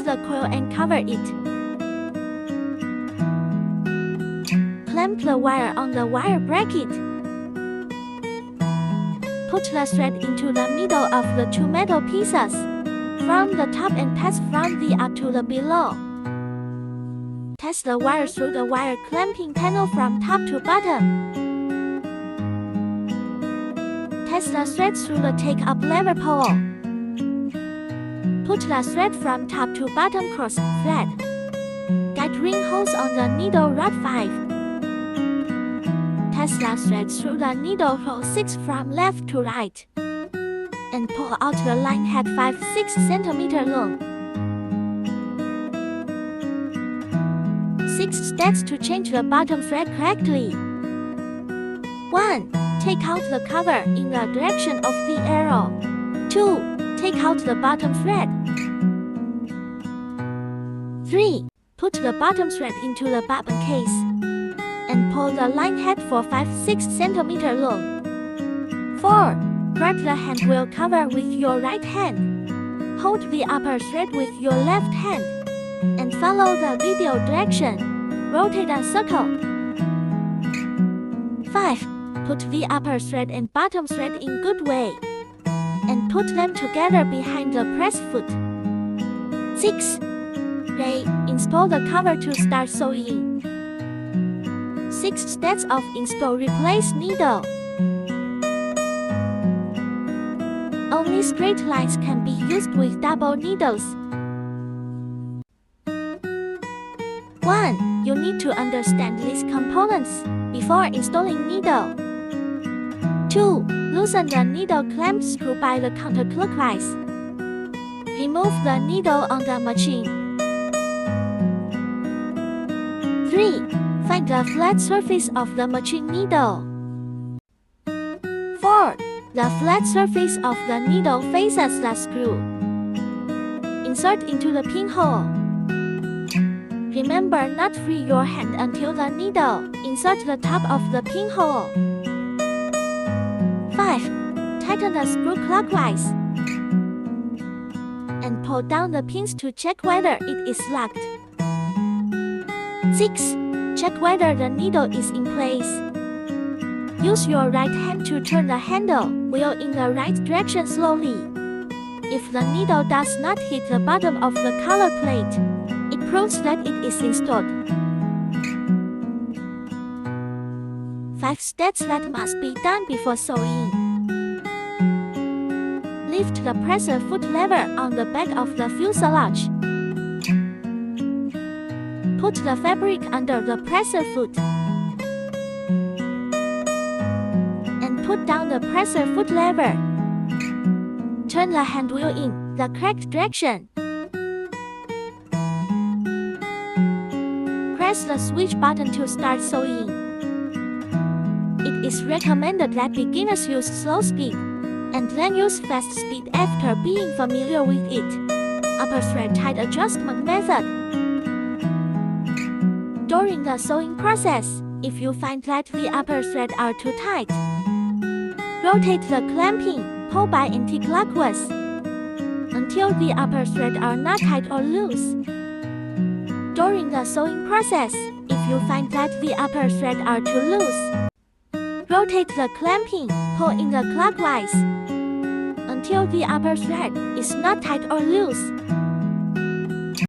Place the coil and cover it. Clamp the wire on the wire bracket. Put the thread into the middle of the two metal pieces, from the top and pass from the up to the below. Test the wire through the wire clamping panel from top to bottom. Test the thread through the take-up lever pole. Put the thread from top to bottom cross flat. Guide ring holes on the needle rod 5. Test the thread through the needle hole 6 from left to right. And pull out the line head 5-6 cm long. 6 steps to change the bottom thread correctly. 1. Take out the cover in the direction of the arrow. 2. Take out the bottom thread. 3. Put the bottom thread into the bobbin case and pull the line head for 5-6 cm long. 4. Grab the hand wheel cover with your right hand. Hold the upper thread with your left hand and follow the video direction. Rotate a circle. 5. Put the upper thread and bottom thread in good way and put them together behind the press foot. 6. Install the cover to start sewing. 6 steps of install. Replace needle. Only straight lines can be used with double needles. 1. You need to understand these components before installing needle. 2. Loosen the needle clamp screw by the counterclockwise. Remove the needle on the machine. 3. Find the flat surface of the machine needle. 4. The flat surface of the needle faces the screw. Insert into the pinhole. Remember not free your hand until the needle. Insert the top of the pinhole. 5. Tighten the screw clockwise and pull down the pins to check whether it is locked. 6. Check whether the needle is in place. Use your right hand to turn the handle wheel in the right direction slowly. If the needle does not hit the bottom of the collar plate, it proves that it is installed. 5 steps that must be done before sewing. Lift the presser foot lever on the back of the fuselage. Put the fabric under the presser foot and put down the presser foot lever. Turn the hand wheel in the correct direction. Press the switch button to start sewing. It is recommended that beginners use slow speed and then use fast speed after being familiar with it. Upper thread tight adjustment method. During the sewing process, if you find that the upper thread are too tight, rotate the clamping pole by anti-clockwise until the upper thread are not tight or loose. During the sewing process, if you find that the upper thread are too loose, rotate the clamping pole in the clockwise until the upper thread is not tight or loose.